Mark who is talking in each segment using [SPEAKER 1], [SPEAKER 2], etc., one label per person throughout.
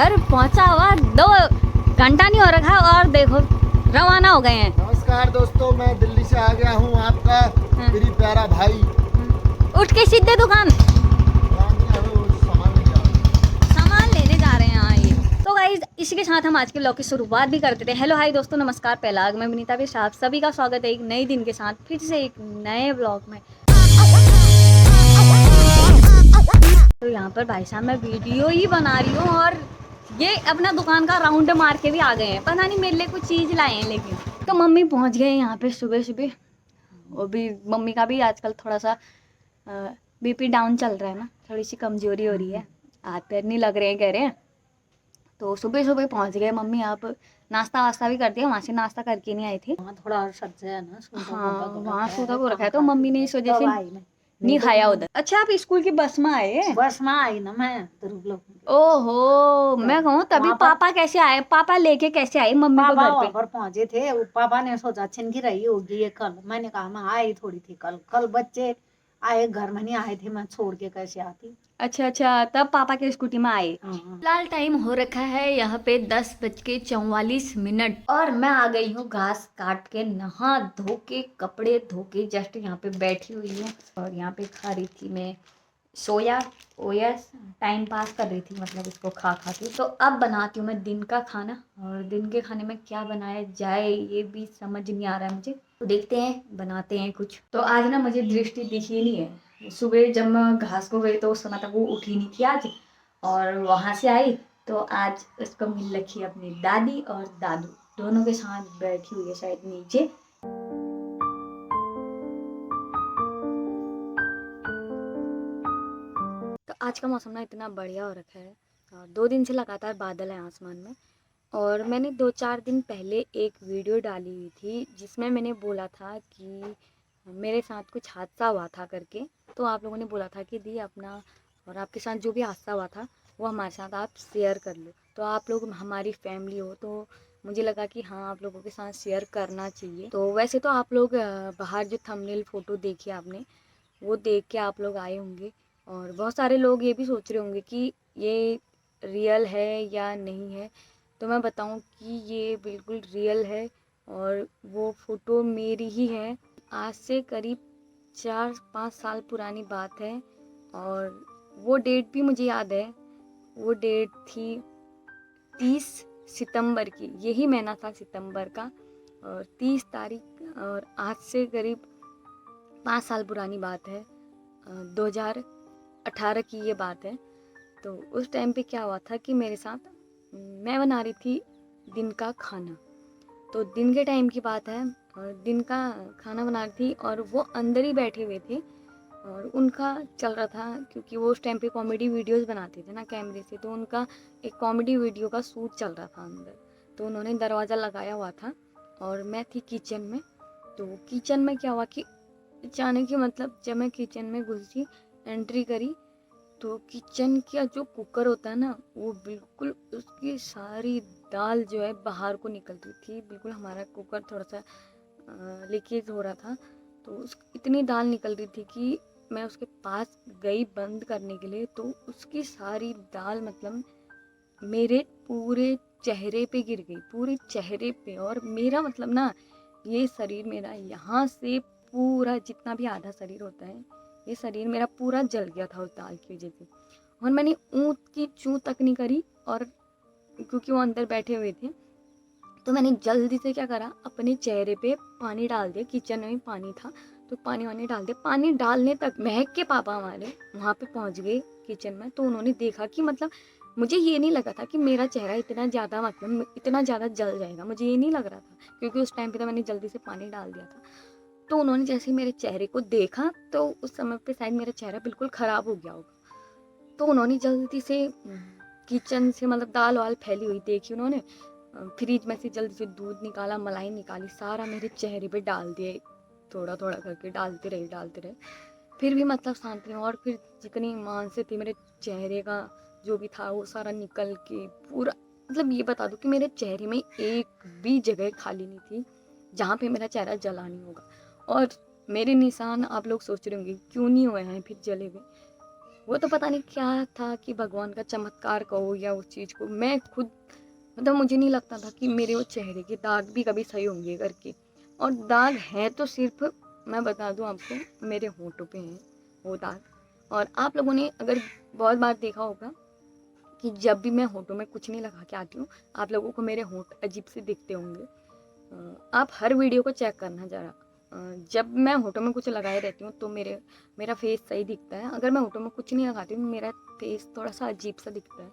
[SPEAKER 1] घर पहुंचा हुआ 2 घंटा नहीं हो रखा और देखो रवाना हो गए हैं।
[SPEAKER 2] नमस्कार दोस्तों, मैं दिल्ली से आ गया हूँ, आपका मेरी प्यारा भाई।
[SPEAKER 1] उठ के सीधे दुकान सामान लेने जा रहे हैं। हाँ ये तो गाइस, इसी के साथ हम आज के ब्लॉग की शुरुआत भी करते थे। हेलो हाय दोस्तों, नमस्कार पहलाग, मैं विनीता भी आप सभी का स्वागत है एक नए दिन के साथ फिर से एक नए ब्लॉग में। तो यहाँ पर भाई साहब मैं वीडियो ही बना रही हूँ और ये अपना दुकान का राउंड मार के भी आ गए हैं। पता नहीं मेरे लिए कुछ चीज़ लाए हैं, लेकिन तो मम्मी पहुँच गए यहाँ पे सुबह सुबह। और भी मम्मी का भी आजकल थोड़ा सा बीपी डाउन चल रहा है ना, थोड़ी सी कमजोरी हो रही है, हाथ पैर नहीं लग रहे हैं कह रहे हैं। तो सुबह सुबह पहुँच गए मम्मी। आप नाश्ता वास्ता भी कर दिया, वहाँ से नाश्ता करके नहीं आई थी।
[SPEAKER 3] थोड़ा सच है ना,
[SPEAKER 1] हाँ वहाँ सूधा को रखा है तो मम्मी ने इस वजह से नहीं खाया उधर। अच्छा आप स्कूल की बस में आए?
[SPEAKER 3] बस में आई ना मैं
[SPEAKER 1] ओहो, मैं कहूँ तभी पापा कैसे आए? पापा लेके कैसे आए मम्मी को घर
[SPEAKER 3] पापा
[SPEAKER 1] पे?
[SPEAKER 3] पर पहुंचे थे। वो पापा ने सोचा छिनकी रही होगी ये कल। मैंने कहा मैं आई थोड़ी थी कल बच्चे आए घर में, नहीं आए थे, मैं छोड़ के कैसे आती।
[SPEAKER 1] अच्छा अच्छा, तब पापा के स्कूटी में आए।
[SPEAKER 3] हाँ।
[SPEAKER 1] फिलहाल टाइम हो रखा है यहाँ पे 10:44 और मैं आ गई हूँ घास काट के, नहा धो के, कपड़े धो के जस्ट यहाँ पे बैठी हुई हूँ और यहाँ पे खा रही थी मैं सोया ओयस, टाइम पास कर रही थी मतलब इसको खा खा के। तो अब बनाती हूँ मैं दिन का खाना और दिन के खाने में क्या बनाया जाए ये भी समझ नहीं आ रहा है मुझे। तो देखते हैं बनाते हैं कुछ। तो आज ना मुझे दृष्टि दिखी नहीं है। सुबह जब मैं घास को गई तो उस समय तक वो उठी नहीं थी आज, और वहाँ से आई तो आज उसको मिल रखी अपनी दादी और दादू, दोनों के साथ बैठी हुई है शायद नीचे। तो आज का मौसम ना इतना बढ़िया हो रखा है और 2 दिन से लगातार बादल है आसमान में। और मैंने 2-4 दिन पहले एक वीडियो डाली हुई थी जिसमें मैंने बोला था कि मेरे साथ कुछ हादसा हुआ था करके। तो आप लोगों ने बोला था कि दी अपना और आपके साथ जो भी हादसा हुआ था वो हमारे साथ आप शेयर कर लो। तो आप लोग हमारी फैमिली हो तो मुझे लगा कि हाँ आप लोगों के साथ शेयर करना चाहिए। तो वैसे तो आप लोग बाहर जो थंबनेल फ़ोटो देखी आपने वो देख के आप लोग आए होंगे और बहुत सारे लोग ये भी सोच रहे होंगे कि ये रियल है या नहीं है। तो मैं बताऊं कि ये बिल्कुल रियल है और वो फ़ोटो मेरी ही है। आज से करीब 4-5 साल पुरानी बात है और वो डेट भी मुझे याद है। वो डेट थी 30 सितंबर की, यही महीना था सितंबर का और 30 तारीख, और आज से करीब 5 साल पुरानी बात है। 2018 की ये बात है। तो उस टाइम पे क्या हुआ था कि मेरे साथ मैं बना रही थी दिन का खाना। तो दिन के टाइम की बात है और दिन का खाना बना रही थी और वो अंदर ही बैठे हुए थे और उनका चल रहा था, क्योंकि वो उस टाइम पे कॉमेडी वीडियोस बनाते थे ना कैमरे से, तो उनका एक कॉमेडी वीडियो का शूट चल रहा था अंदर। तो उन्होंने दरवाज़ा लगाया हुआ था और मैं थी किचन में। तो किचन में क्या हुआ कि अचानक ही मतलब जब मैं किचन में घुसी, एंट्री करी, तो किचन का जो कुकर होता है ना वो बिल्कुल उसकी सारी दाल जो है बाहर को निकल रही थी। बिल्कुल हमारा कुकर थोड़ा सा लीकेज हो रहा था, तो उस इतनी दाल निकल रही थी कि मैं उसके पास गई बंद करने के लिए, तो उसकी सारी दाल मतलब मेरे पूरे चेहरे पे गिर गई, पूरे चेहरे पे। और मेरा मतलब ना ये शरीर मेरा यहाँ से पूरा जितना भी आधा शरीर होता है, ये शरीर मेरा पूरा जल गया था उस दाल की वजह से। और मैंने ऊँट की चूँ तक नहीं करी, और क्योंकि वो अंदर बैठे हुए थे तो मैंने जल्दी से क्या करा, अपने चेहरे पे पानी डाल दिया। किचन में पानी था तो पानी वानी डाल दिया। पानी डालने तक महक के पापा हमारे वहाँ पे पहुँच गए किचन में। तो उन्होंने देखा कि मतलब मुझे ये नहीं लगा था कि मेरा चेहरा इतना ज़्यादा मतलब इतना ज़्यादा जल जाएगा, मुझे ये नहीं लग रहा था, क्योंकि उस टाइम पे तो मैंने जल्दी से पानी डाल दिया था। तो उन्होंने जैसे ही मेरे चेहरे को देखा तो उस समय पे शायद मेरा चेहरा बिल्कुल ख़राब हो गया होगा। तो उन्होंने जल्दी से किचन से मतलब दाल वाल फैली हुई देखी, उन्होंने फ्रिज में से जल्दी से दूध निकाला, मलाई निकाली, सारा मेरे चेहरे पे डाल दिए, थोड़ा थोड़ा करके डालते रहे। फिर भी मतलब शांत नहीं। और फिर जितनी मांस थी मेरे चेहरे का जो भी था वो सारा निकल के पूरा, मतलब ये बता दो कि मेरे चेहरे में एक भी जगह खाली नहीं थी जहाँ पे मेरा चेहरा जला नहीं होगा। और मेरे निशान आप लोग सोच रहे होंगे क्यों नहीं हुए हैं फिर जले हुए। वो तो पता नहीं क्या था कि भगवान का चमत्कार कहो या उस चीज़ को, मैं खुद मतलब मुझे नहीं लगता था कि मेरे वो चेहरे के दाग भी कभी सही होंगे करके। और दाग है तो सिर्फ मैं बता दूं आपको, मेरे होंठों पे हैं वो दाग। और आप लोगों ने अगर बहुत बार देखा होगा कि जब भी मैं होंठों में कुछ नहीं लगा के आती हूँ, आप लोगों को मेरे होंठ अजीब से दिखते होंगे। आप हर वीडियो को चेक करना ज़रा। जब मैं होंठों में कुछ लगाए रहती हूँ तो मेरा फेस सही दिखता है। अगर मैं होंठों में कुछ नहीं लगाती हूँ, मेरा फेस थोड़ा सा अजीब सा दिखता है।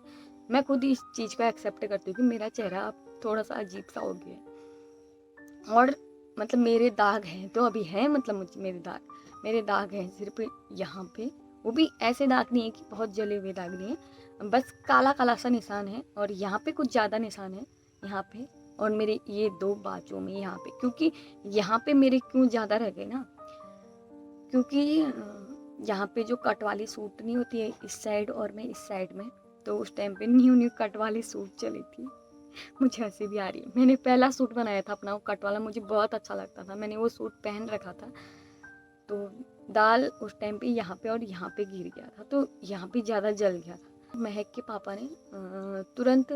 [SPEAKER 1] मैं खुद इस चीज़ को एक्सेप्ट करती हूँ कि मेरा चेहरा अब थोड़ा सा अजीब सा हो गया है। और मतलब मेरे दाग हैं तो अभी हैं, मतलब मुझे मेरे दाग हैं सिर्फ यहाँ पे। वो भी ऐसे दाग नहीं है कि बहुत जले हुए दाग नहीं है, बस काला काला सा निशान है। और यहाँ पे कुछ ज़्यादा निशान है यहाँ पे, और मेरे ये 2 बाजुओं में यहाँ पे। क्योंकि यहाँ पे मेरे क्यों ज़्यादा रह गए ना, क्योंकि यहाँ पे जो कट वाली सूट नहीं होती है इस साइड और मैं इस साइड में, तो उस टाइम पे न्यू कट वाली सूट चली थी। मुझे हंसी भी आ रही है। मैंने पहला सूट बनाया था अपना, वो कट वाला, मुझे बहुत अच्छा लगता था। मैंने वो सूट पहन रखा था, तो दाल उस टाइम पे यहाँ पे और यहाँ पे गिर गया था, तो यहाँ पे ज़्यादा जल गया था। महक के पापा ने तुरंत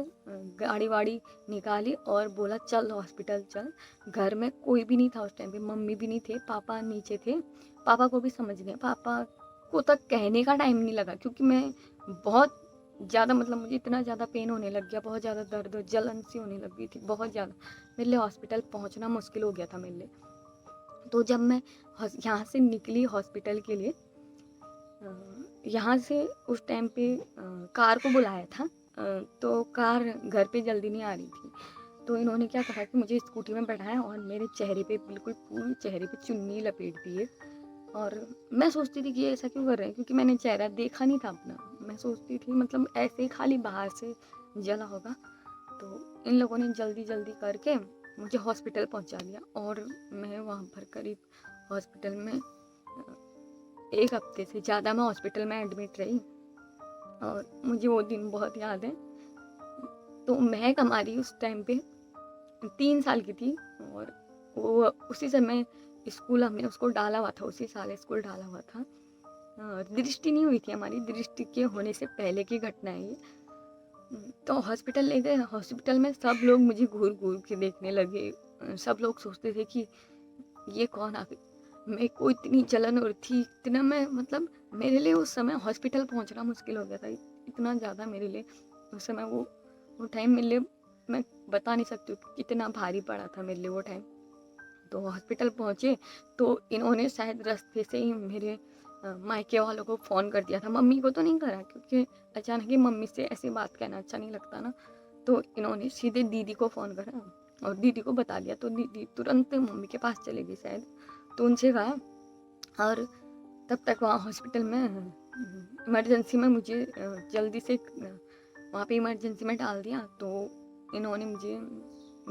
[SPEAKER 1] गाड़ी वाड़ी निकाली और बोला चल हॉस्पिटल चल। घर में कोई भी नहीं था उस टाइम पे, मम्मी भी नहीं थे, पापा नीचे थे। पापा को भी समझ गए, पापा को तक कहने का टाइम नहीं लगा, क्योंकि मैं बहुत ज़्यादा, मतलब मुझे इतना ज़्यादा पेन होने लग गया, बहुत ज़्यादा दर्द, जलन सी होने लग गई थी बहुत ज़्यादा। मेरे लिए हॉस्पिटल पहुँचना मुश्किल हो गया था मेरे लिए। तो जब मैं यहाँ से निकली हॉस्पिटल के लिए, यहाँ से उस टाइम पे कार को बुलाया था, तो कार घर पे जल्दी नहीं आ रही थी। तो इन्होंने क्या कहा कि मुझे स्कूटी में बैठाया और मेरे चेहरे पे बिल्कुल पूरे चेहरे पे चुन्नी लपेट दी है। और मैं सोचती थी कि ये ऐसा क्यों कर रहे हैं, क्योंकि मैंने चेहरा देखा नहीं था अपना। मैं सोचती थी मतलब ऐसे ही खाली बाहर से जला होगा। तो इन लोगों ने जल्दी जल्दी करके मुझे हॉस्पिटल पहुंचा दिया, और मैं वहाँ पर करीब हॉस्पिटल में 1 हफ्ते से ज़्यादा मैं हॉस्पिटल में एडमिट रही। और मुझे वो दिन बहुत याद है। तो महक हमारी उस टाइम पे 3 साल की थी, और वो उसी समय स्कूल हमने उसको डाला हुआ था, उसी साल स्कूल डाला हुआ था। दृष्टि नहीं हुई थी हमारी, दृष्टि के होने से पहले की घटना है ये। तो हॉस्पिटल ले गए, हॉस्पिटल में सब लोग मुझे घूर घूर के देखने लगे। सब लोग सोचते थे कि ये कौन आ गई। मेरे को इतनी जलन हो रही थी, इतना मैं मतलब मेरे लिए उस समय हॉस्पिटल पहुंचना मुश्किल हो गया था, इतना ज़्यादा मेरे लिए उस समय वो टाइम मेरे लिए, मैं बता नहीं सकती हूँ कितना भारी पड़ा था मेरे लिए वो टाइम। तो हॉस्पिटल पहुँचे तो इन्होंने शायद रास्ते से ही मेरे मायके वालों को फ़ोन कर दिया था। मम्मी को तो नहीं करा, क्योंकि अचानक ही मम्मी से ऐसी बात कहना अच्छा नहीं लगता ना। तो इन्होंने सीधे दीदी को फ़ोन करा और दीदी को बता दिया, तो दीदी तुरंत मम्मी के पास चली गई शायद, तो उनसे कहा। और तब तक वहाँ हॉस्पिटल में इमरजेंसी में मुझे जल्दी से वहाँ पे इमरजेंसी में डाल दिया। तो इन्होंने मुझे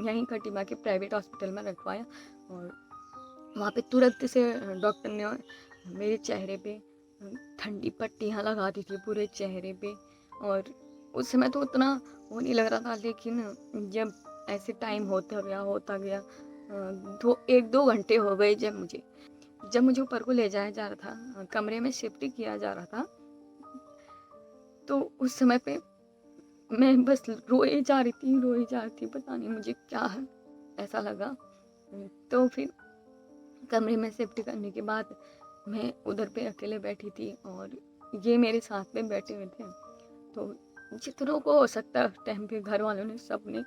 [SPEAKER 1] यहीं कटिबा के प्राइवेट हॉस्पिटल में रखवाया, और वहाँ पे तुरंत से डॉक्टर ने मेरे चेहरे पे ठंडी पट्टियाँ लगा दी थी पूरे चेहरे पे। और उस समय तो उतना वो नहीं लग रहा था, लेकिन जब ऐसे टाइम होता गया 1-2 घंटे हो गए जब मुझे ऊपर को ले जाया जा रहा था, कमरे में शिफ्ट किया जा रहा था, तो उस समय पे मैं बस रोए जा रही थी, पता नहीं मुझे क्या है ऐसा लगा। तो फिर कमरे में शिफ्ट करने के बाद मैं उधर पे अकेले बैठी थी, और ये मेरे साथ में बैठे हुए थे। तो जितनों को हो सकता है उस टाइम पे घर वालों ने सब ने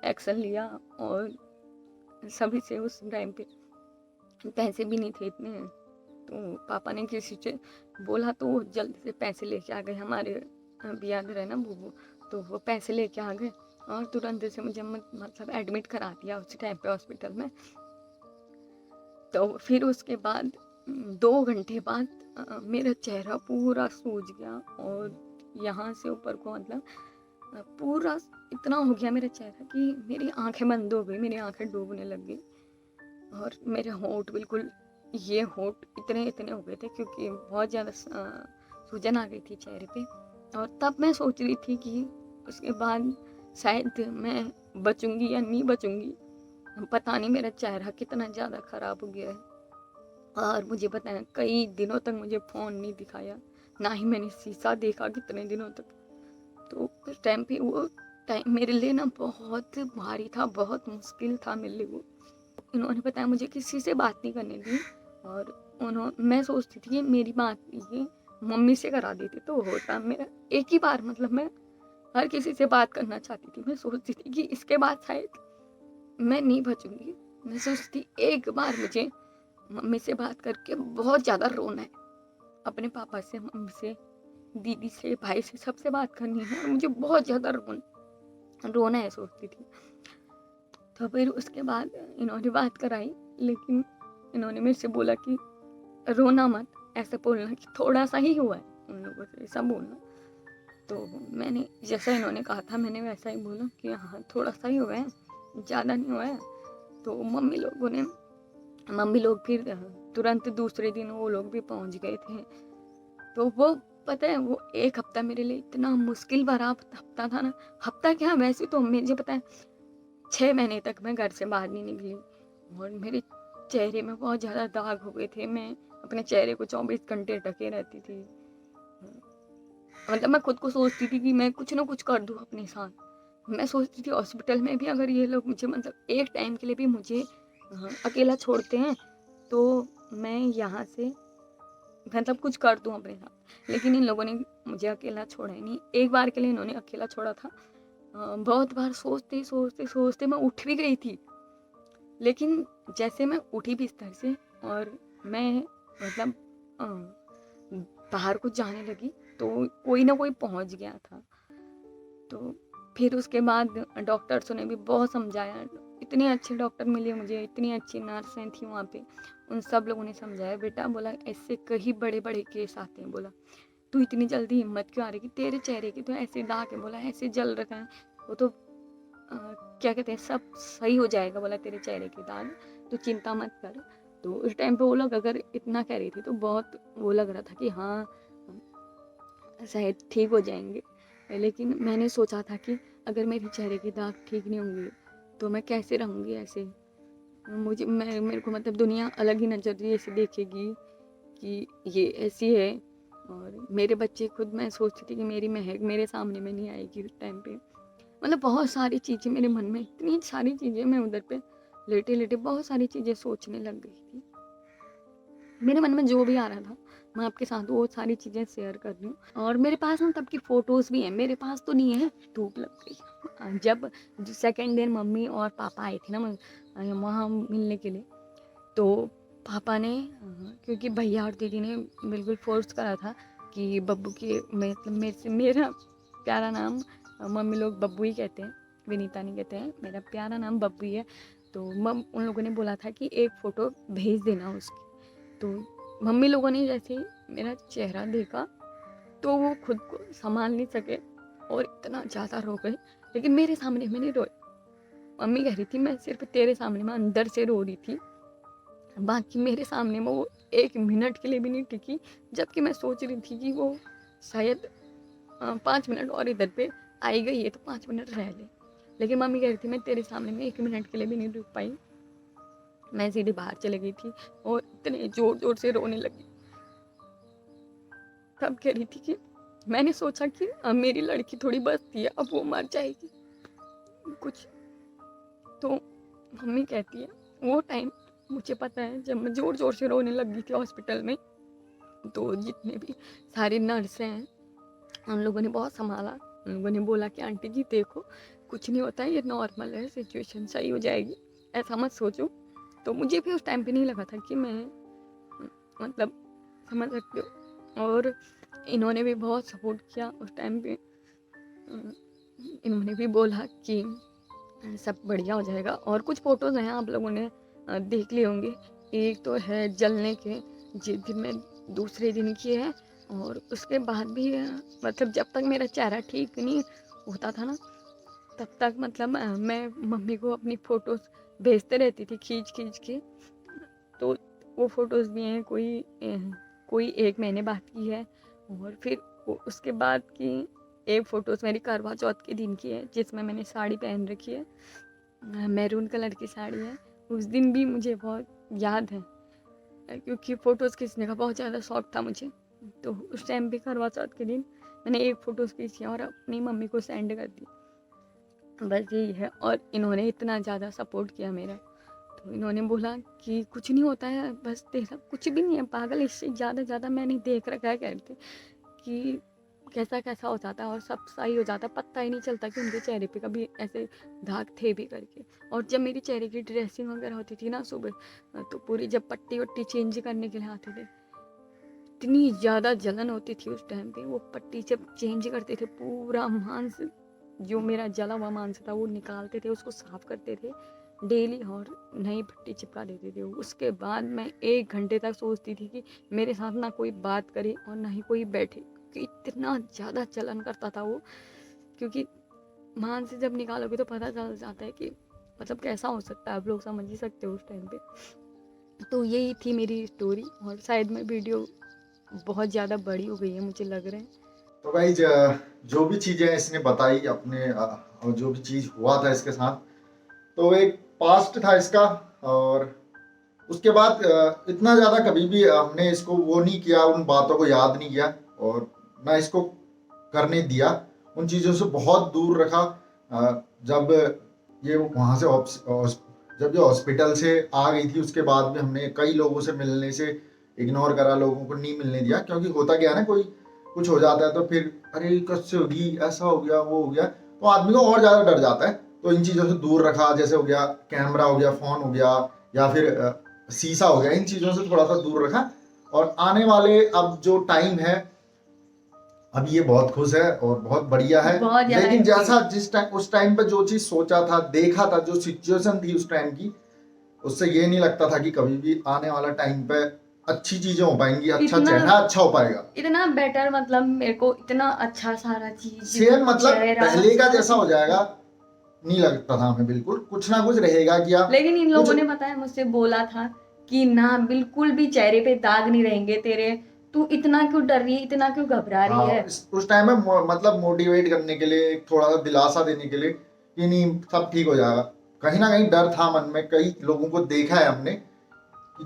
[SPEAKER 1] एक्शन लिया, और सभी से उस टाइम पे पैसे भी नहीं थे इतने, तो पापा ने किसी से बोला तो वो जल्दी से पैसे लेके आ गए। हमारे बियाद रहे ना बुबू, तो वो पैसे लेके आ गए और तुरंत से मुझे मतलब एडमिट करा दिया उस टाइम पे हॉस्पिटल में। तो फिर उसके बाद 2 घंटे बाद मेरा चेहरा पूरा सूज गया, और यहाँ से ऊपर को मतलब पूरा इतना हो गया मेरा चेहरा कि मेरी आंखें बंद हो गई, मेरी आंखें डूबने लग गई। और मेरे होंठ बिल्कुल, ये होंठ इतने इतने हो गए थे क्योंकि बहुत ज़्यादा सूजन आ गई थी चेहरे पे। और तब मैं सोच रही थी कि उसके बाद शायद मैं बचूंगी या नहीं बचूंगी, पता नहीं मेरा चेहरा कितना ज़्यादा ख़राब हो गया है। और मुझे पता है कई दिनों तक मुझे फ़ोन नहीं दिखाया, ना ही मैंने शीशा देखा कितने दिनों तक। तो उस टाइम पे वो टाइम मेरे लिए ना बहुत भारी था, बहुत मुश्किल था मेरे लिए वो। इन्होंने बताया मुझे किसी से बात नहीं करने दी, और मैं सोचती थी कि मेरी बात ये मम्मी से करा देती तो होता मेरा एक ही बार, मतलब मैं हर किसी से बात करना चाहती थी। मैं सोचती थी कि इसके बाद शायद मैं नहीं बचूंगी। मैं सोचती थी एक बार मुझे मम्मी से बात करके बहुत ज़्यादा रोना है, अपने पापा से, मम्मी से, दीदी से, भाई से, सबसे बात करनी है और मुझे बहुत ज़्यादा रोना है, सोचती थी। तो फिर उसके बाद इन्होंने बात कराई, लेकिन इन्होंने मेरे से बोला कि रोना मत, ऐसे बोलना कि थोड़ा सा ही हुआ है, उन लोगों से ऐसा बोलना। तो मैंने जैसा इन्होंने कहा था मैंने वैसा ही बोला कि हाँ थोड़ा सा ही हुआ है, ज़्यादा नहीं हुआ है। तो मम्मी लोग फिर तुरंत दूसरे दिन वो लोग भी पहुंच गए थे। तो वो पता है वो एक हफ्ता मेरे लिए इतना मुश्किल भरा हफ्ता था ना। हफ्ता क्या, वैसे तो मुझे पता है 6 महीने तक मैं घर से बाहर नहीं निकली और मेरे चेहरे में बहुत ज़्यादा दाग हो गए थे। मैं अपने चेहरे को 24 घंटे ढके रहती थी। मतलब मैं खुद को सोचती थी कि मैं कुछ ना कुछ कर दूँ अपने साथ। मैं सोचती थी हॉस्पिटल में भी अगर ये लोग मुझे मतलब एक टाइम के लिए भी मुझे अकेला छोड़ते हैं तो मैं यहाँ से मतलब कुछ कर दूँ अपने साथ। लेकिन इन लोगों ने मुझे अकेला छोड़ा ही नहीं। एक बार के लिए इन्होंने अकेला छोड़ा था। बहुत बार सोचते सोचते सोचते मैं उठ भी गई थी, लेकिन जैसे मैं उठी बिस्तर से और मैं मतलब बाहर कुछ जाने लगी तो कोई ना कोई पहुंच गया था। तो फिर उसके बाद डॉक्टर्सों ने भी बहुत समझाया। इतने अच्छे डॉक्टर मिले मुझे, इतनी अच्छी नर्सें थी वहाँ पे। उन सब लोगों ने समझाया, बेटा बोला ऐसे कई बड़े बड़े केस आते हैं, बोला तू इतनी जल्दी हिम्मत क्यों आ रही, तेरे चेहरे की तो ऐसे दाग है, बोला ऐसे जल रखा है, वो तो क्या कहते हैं सब सही हो जाएगा, बोला तेरे चेहरे के दाग, तो चिंता मत कर। तो उस टाइम पे वो लोग अगर इतना कह रही थी तो बहुत वो लग रहा था कि हाँ शायद ठीक हो जाएंगे। लेकिन मैंने सोचा था कि अगर मेरे चेहरे के दाग ठीक नहीं होंगे तो मैं कैसे रहूँगी ऐसे। मेरे को मतलब दुनिया अलग ही नज़रिए से देखेगी कि ये ऐसी है। और मेरे बच्चे खुद, मैं सोचती थी कि मेरी महक मेरे सामने में नहीं आएगी उस टाइम पे। मतलब बहुत सारी चीज़ें मेरे मन में, इतनी सारी चीज़ें, मैं उधर पे लेटे लेटे बहुत सारी चीज़ें सोचने लग गई थी। मेरे मन में जो भी आ रहा था मैं आपके साथ वो सारी चीज़ें शेयर कर रही हूँ। और मेरे पास ना तब की फ़ोटोज़ भी हैं, मेरे पास तो नहीं है, धूप लग गई। जब सेकेंड दिन मम्मी और पापा आए थे ना वहाँ मिलने के लिए, तो पापा ने क्योंकि भैया और दीदी ने बिल्कुल फोर्स करा था कि बब्बू की मतलब मेरा प्यारा नाम मम्मी लोग बब्बू ही कहते हैं, विनीता नहीं कहते हैं, मेरा प्यारा नाम बब्बू ही है। तो उन लोगों ने बोला था कि एक फ़ोटो भेज देना उसकी। तो मम्मी लोगों ने जैसे मेरा चेहरा देखा तो वो खुद को संभाल नहीं सके और इतना ज़्यादा रो गए। लेकिन मेरे सामने में नहीं रोए। मम्मी कह रही थी मैं सिर्फ तेरे सामने में अंदर से रो रही थी, बाकी मेरे सामने में वो 1 मिनट के लिए भी नहीं टिकी। जबकि मैं सोच रही थी कि वो शायद 5 मिनट और इधर पे आई गई है तो 5 मिनट रह ले। लेकिन मम्मी कह रही थी मैं तेरे सामने में 1 मिनट के लिए भी नहीं रुक पाई। मैं सीधे बाहर चली गई थी और इतने ज़ोर ज़ोर से रोने लगी। तब कह रही थी कि मैंने सोचा कि अब मेरी लड़की थोड़ी बचती है, अब वो मर जाएगी कुछ। तो मम्मी कहती है वो टाइम मुझे पता है जब मैं ज़ोर ज़ोर से रोने लगी थी हॉस्पिटल में, तो जितने भी सारे नर्सें हैं उन लोगों ने बहुत संभाला। उन लोगों ने बोला कि आंटी जी देखो कुछ नहीं होता है, ये नॉर्मल है, सिचुएशन सही हो जाएगी, ऐसा मत सोचो। तो मुझे भी उस टाइम पे नहीं लगा था कि मैं मतलब समझ सकते हो। और इन्होंने भी बहुत सपोर्ट किया उस टाइम पे। इन्होंने भी बोला कि सब बढ़िया हो जाएगा। और कुछ फ़ोटोज़ हैं आप लोगों ने देख लिए होंगे। एक तो है जलने के जिस दिन में दूसरे दिन की है, और उसके बाद भी मतलब जब तक मेरा चेहरा ठीक नहीं होता था ना तब तक मतलब मैं मम्मी को अपनी फ़ोटोज़ भेजते रहती थी खींच खींच के। तो वो फ़ोटोज़ भी हैं, कोई 1 महीने बाद की है, और फिर उसके बाद की एक फ़ोटोज़ मेरी करवा चौथ के दिन की है जिसमें मैंने साड़ी पहन रखी है, मैरून कलर की साड़ी है। उस दिन भी मुझे बहुत याद है क्योंकि फ़ोटोज़ खींचने का बहुत ज़्यादा शौक़ था मुझे। तो उस टाइम पे करवा चौथ के दिन मैंने एक फ़ोटो खींच किया और अपनी मम्मी को सेंड कर दी। बस यही है। और इन्होंने इतना ज़्यादा सपोर्ट किया मेरा, तो इन्होंने बोला कि कुछ नहीं होता है, बस तेरा कुछ भी नहीं है पागल, इससे ज़्यादा मैंने देख रखा है, कहते कि कैसा कैसा हो जाता है और सब सही हो जाता है, पता ही नहीं चलता कि उनके चेहरे पे कभी ऐसे दाग थे भी करके। और जब मेरी चेहरे की ड्रेसिंग वगैरह होती थी ना सुबह, तो पूरी जब पट्टी वट्टी चेंज करने के लिए आते थे, इतनी ज़्यादा जलन होती थी उस टाइम पे। वो पट्टी जब चेंज करते थे, पूरा मांस जो मेरा जला हुआ मांस था वो निकालते थे, उसको साफ करते थे डेली और नई पट्टी चिपका देते थे। उसके बाद मैं 1 घंटे तक सोचती थी कि मेरे साथ ना कोई बात करे और ना ही कोई बैठे, कि इतना ज़्यादा जलन करता था वो। क्योंकि मांस से जब निकालोगे तो पता चल जाता है कि मतलब कैसा हो सकता है, आप लोग समझ ही सकते हो उस टाइम पे। तो यही थी मेरी स्टोरी, और शायद मैं वीडियो बहुत ज़्यादा बड़ी हो गई है मुझे लग रहा है।
[SPEAKER 2] तो भाई जो भी चीजें इसने बताई अपने और जो भी चीज हुआ था इसके साथ, तो एक पास्ट था इसका। और उसके बाद इतना ज्यादा कभी भी हमने इसको वो नहीं किया, उन बातों को याद नहीं किया और ना इसको करने दिया, उन चीजों से बहुत दूर रखा। जब ये वहां से जब ये हॉस्पिटल से आ गई थी, उसके बाद भी हमने कई लोगों से मिलने से इग्नोर करा, लोगों को नहीं मिलने दिया। क्योंकि होता क्या है ना, कोई कुछ हो जाता है तो फिर अरे कैसे होगी, ऐसा हो गया, वो हो गया, तो आदमी को और ज्यादा डर जाता है। तो इन चीजों से दूर रखा, जैसे हो गया कैमरा हो गया, फोन हो गया, या फिर शीशा हो गया, इन चीजों से थोड़ा सा दूर रखा। और आने वाले अब जो टाइम है, अब ये बहुत खुश है और बहुत बढ़िया है।
[SPEAKER 1] बहुत ज्यादा
[SPEAKER 2] लेकिन
[SPEAKER 1] happy।
[SPEAKER 2] जैसा जिस टाइम उस टाइम पे जो चीज सोचा था, देखा था, जो सिचुएशन थी उस टाइम की, उससे ये नहीं लगता था कि कभी भी आने वाला टाइम पे अच्छी चीजें हो पाएंगी, अच्छा
[SPEAKER 1] इतना-
[SPEAKER 2] चेहरा अच्छा हो पाएगा।
[SPEAKER 1] इतना बेटर, मतलब मेरे को इतना अच्छा सारा चीज,
[SPEAKER 2] सेम मतलब
[SPEAKER 1] चेहरा,
[SPEAKER 2] पहले का
[SPEAKER 1] सारा
[SPEAKER 2] जैसा हो
[SPEAKER 1] चीज।
[SPEAKER 2] जाएगा, नहीं लगता था हमें, बिल्कुल कुछ ना कुछ रहेगा कि आप
[SPEAKER 1] लेकिन इन लोगों
[SPEAKER 2] कुछ-
[SPEAKER 1] ने बताया, मुझसे बोला था कि ना बिल्कुल भी चेहरे पे दाग नहीं रहेंगे तेरे, तू इतना क्यों डर रही है, इतना क्यों घबरा रही है।
[SPEAKER 2] उस टाइम में मतलब मोटिवेट करने के लिए, थोड़ा सा दिलासा देने के लिए कि नहीं सब ठीक हो जाएगा। कहीं ना कहीं डर था मन में, कई लोगों को देखा है हमने कि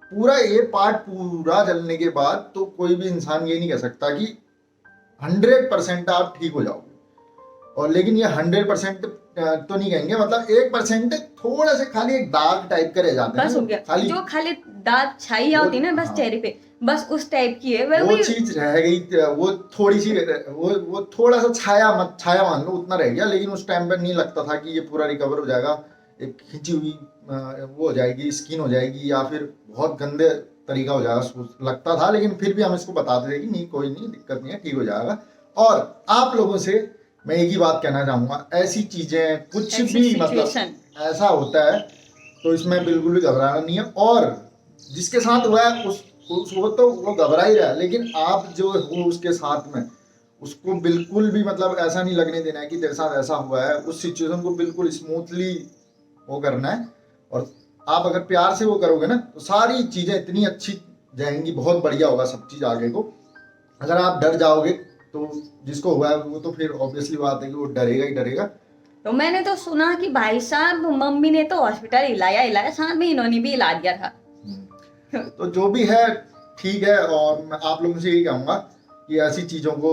[SPEAKER 2] पूरा ये पार्ट पूरा जलने के बाद तो कोई भी इंसान ये नहीं कह सकता कि 100% आप ठीक हो जाओगे। और लेकिन ये 100% तो नहीं कहेंगे, मतलब 1% थोड़ा से खाली एक दाग टाइप का रह जाता है
[SPEAKER 1] बस
[SPEAKER 2] ना,
[SPEAKER 1] हो गया,
[SPEAKER 2] खाली
[SPEAKER 1] जो खाली दाग छाइया होती है ना बस
[SPEAKER 2] हाँ।
[SPEAKER 1] चेहरे पे, बस उस टाइप की है
[SPEAKER 2] वो चीज रह गई, वो थोड़ी सी वो थोड़ा सा छाया मान लो, उतना रह गया। लेकिन उस टाइम पे नहीं लगता था कि ये पूरा रिकवर हो जाएगा, एक खिंची हुई वो हो जाएगी, स्किन हो जाएगी, या फिर बहुत गंदे तरीका हो जाएगा, लगता था। लेकिन फिर भी हम इसको बताते थे कि नहीं, कोई नहीं, दिक्कत नहीं है, ठीक हो जाएगा। और आप लोगों से मैं एक ही बात कहना चाहूंगा, ऐसी चीजें कुछ
[SPEAKER 1] ऐसी
[SPEAKER 2] भी मतलब
[SPEAKER 1] situation।
[SPEAKER 2] ऐसा होता है तो इसमें बिल्कुल भी घबराना नहीं है। और जिसके साथ हुआ है वो तो वो घबरा ही रहा है, लेकिन आप जो हो उसके साथ में, उसको बिल्कुल भी मतलब ऐसा नहीं लगने देना है कि तेरे साथ ऐसा हुआ है। उस सिचुएशन को बिल्कुल स्मूथली वो करना है। और आप अगर प्यार से वो करोगे ना, तो सारी चीजें इतनी अच्छी जाएंगी, बहुत बढ़िया होगा सब चीज आगे को। अगर आप डर जाओगे तो जिसको हुआ है वो तो फिर ऑब्वियसली बात है कि वो डरेगा ही डरेगा।
[SPEAKER 1] तो मैंने तो सुना कि भाई साहब मम्मी ने तो हॉस्पिटल हिलाया, साथ में इन्होंने भी हिला दिया था।
[SPEAKER 2] तो जो भी है ठीक है। और मैं आप लोगों से यही कहूंगा कि ऐसी चीजों को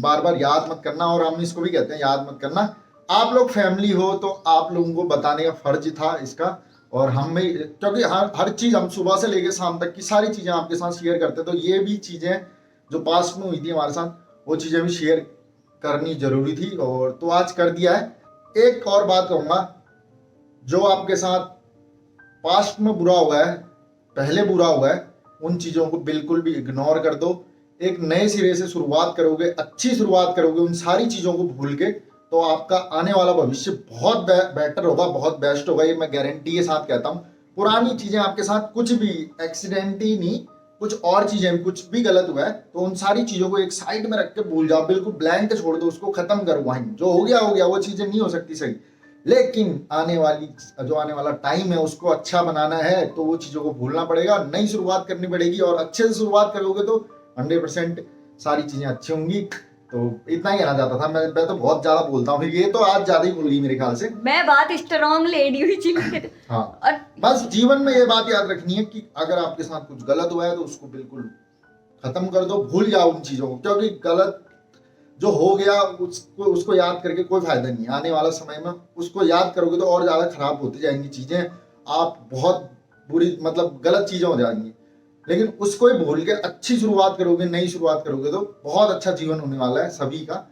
[SPEAKER 2] बार बार याद मत करना, और हम इसको भी कहते हैं याद मत करना। आप लोग फैमिली हो तो आप लोगों को बताने का फर्ज था इसका। और हम में, क्योंकि हर चीज हम सुबह से लेकर शाम तक की सारी चीजें आपके साथ शेयर करते हैं, तो ये भी चीजें जो पास्ट में हुई थी हमारे साथ, वो चीजें भी शेयर करनी जरूरी थी, और तो आज कर दिया है। एक और बात कहूंगा, जो आपके साथ पास्ट में बुरा हुआ है, पहले बुरा हुआ है, उन चीजों को बिल्कुल भी इग्नोर कर दो। एक नए सिरे से शुरुआत करोगे, अच्छी शुरुआत करोगे उन सारी चीजों को भूल के, तो आपका आने वाला भविष्य बहुत बेटर होगा, बहुत बेस्ट होगा। ये मैं गारंटी के साथ कहता हूँ। पुरानी चीजें आपके साथ कुछ भी एक्सीडेंट ही नहीं, कुछ और चीजें कुछ भी गलत हुआ है, तो उन सारी चीजों को एक साइड में रख के भूल जाओ, बिल्कुल ब्लैंक छोड़ दो, उसको खत्म करो। वहीं जो हो गया, वो चीजें नहीं हो सकती सही। लेकिन आने वाला टाइम है, उसको अच्छा बनाना है, तो वो चीजों को भूलना पड़ेगा, नई शुरुआत करनी पड़ेगी। और अच्छे से शुरुआत करोगे तो 100% सारी चीजें अच्छी होंगी। तो इतना ही कहना चाहता था मैं तो बहुत ज्यादा बोलता हूँ, ये तो आज ज्यादा ही बोल गई मेरे ख्याल से।
[SPEAKER 1] मैं बात स्ट्रॉन्ग लेडी हुई थी।
[SPEAKER 2] हाँ,
[SPEAKER 1] और
[SPEAKER 2] बस जीवन में ये बात याद रखनी है कि अगर आपके साथ कुछ गलत हुआ है तो उसको बिल्कुल खत्म कर दो, भूल जाओ उन चीजों को, क्योंकि गलत जो हो गया उसको याद करके कोई फायदा नहीं है। आने वाला समय में उसको याद करोगे तो और ज्यादा खराब होती जाएंगी चीजें, आप बहुत बुरी मतलब गलत चीजें हो जाएंगी। लेकिन उसको ही भूल के अच्छी शुरुआत करोगे, नई शुरुआत करोगे तो बहुत अच्छा जीवन होने वाला है सभी का।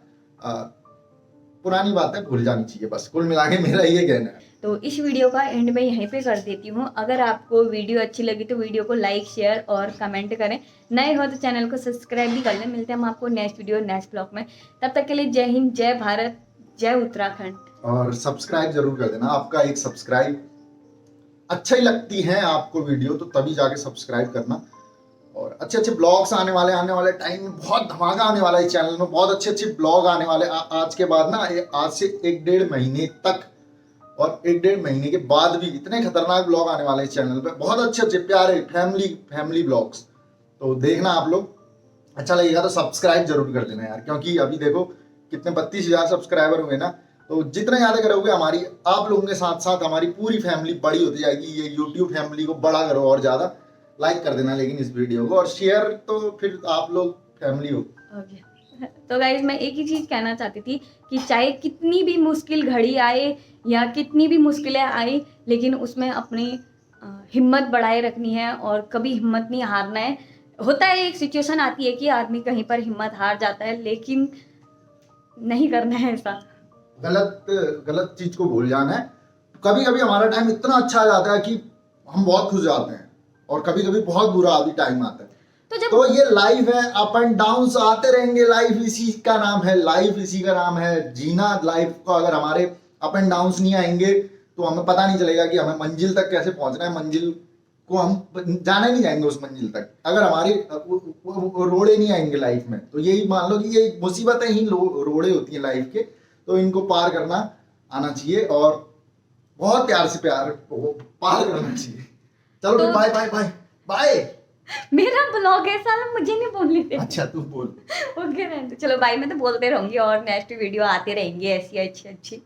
[SPEAKER 2] पुरानी बातें भूल जानी चाहिए, बस कुल मिला के मेरा ये कहना है।
[SPEAKER 1] तो इस वीडियो का एंड मैं यहीं पे कर देती हूँ। अगर आपको वीडियो अच्छी लगी तो वीडियो को लाइक, शेयर और कमेंट करें। नए हो तो चैनल को सब्सक्राइब भी कर लें। मिलते हैं हम आपको नेक्स्ट वीडियो नेक्स्ट ब्लॉग में। तब तक के लिए जय हिंद, जय भारत, जय उत्तराखंड।
[SPEAKER 2] और सब्सक्राइब जरूर कर देना, आपका एक सब्सक्राइब अच्छा ही लगती है आपको वीडियो तो तभी जाके सब्सक्राइब करना। और अच्छे अच्छे ब्लॉग्स आने वाले टाइम में बहुत धमाका आने वाला है इस चैनल में, बहुत अच्छे अच्छे ब्लॉग आने वाले आज के बाद ना, आज से 1-1.5 महीने तक और 1-1.5 महीने के बाद भी इतने खतरनाक ब्लॉग आने वाले हैं इस चैनल पे, बहुत अच्छे अच्छे प्यारे फैमिली ब्लॉग्स। तो देखना आप लोग, अच्छा लगेगा तो सब्सक्राइब जरूर कर देना यार, क्योंकि अभी देखो कितने 32,000 सब्सक्राइबर हुए ना, तो जितने ज्यादा करोगे हमारी, आप लोगों के साथ साथ हमारी पूरी फैमिली बड़ी होती जाएगी। ये यूट्यूब फैमिली को बड़ा करो और ज्यादा लाइक कर देना लेकिन इस वीडियो को, और शेयर तो फिर आप लोग फैमिली हो।
[SPEAKER 1] ओके, तो गाइज मैं एक ही चीज़ कहना चाहती थी कि चाहे कितनी भी मुश्किल घड़ी आए या कितनी भी मुश्किलें आई, लेकिन उसमें अपनी हिम्मत बढ़ाए रखनी है और कभी हिम्मत नहीं हारना है। होता है एक सिचुएशन आती है कि आदमी कहीं पर हिम्मत हार जाता है, लेकिन नहीं करना है ऐसा।
[SPEAKER 2] गलत चीज को भूल जाना है। कभी कभी हमारा टाइम इतना अच्छा आ जाता है कि हम बहुत खुश जाते हैं, और कभी कभी बहुत बुरा भी टाइम आता है। तो ये लाइफ है, अप एंड डाउन आते रहेंगे, लाइफ इसी का नाम है, लाइफ इसी का नाम है जीना। लाइफ को अगर हमारे अप एंड डाउन नहीं आएंगे तो हमें पता नहीं चलेगा कि हमें मंजिल तक कैसे पहुंचना है। मंजिल को हम जाने नहीं जाएंगे उस मंजिल तक अगर हमारे रोड़े नहीं आएंगे लाइफ में। तो यही मान लो कि ये मुसीबतें ही रोड़े होती हैं लाइफ के, तो इनको पार करना आना चाहिए और बहुत प्यार से पार करना चाहिए। चलो
[SPEAKER 1] तो
[SPEAKER 2] बाय बाय बाय बाय।
[SPEAKER 1] मेरा ब्लॉग है साला, मुझे नहीं बोलने दे।
[SPEAKER 2] अच्छा तू बोल।
[SPEAKER 1] ओके, चलो बाय। मैं तो बोलते रहूंगी और नेक्स्ट वीडियो आते रहेंगे ऐसी अच्छी अच्छी।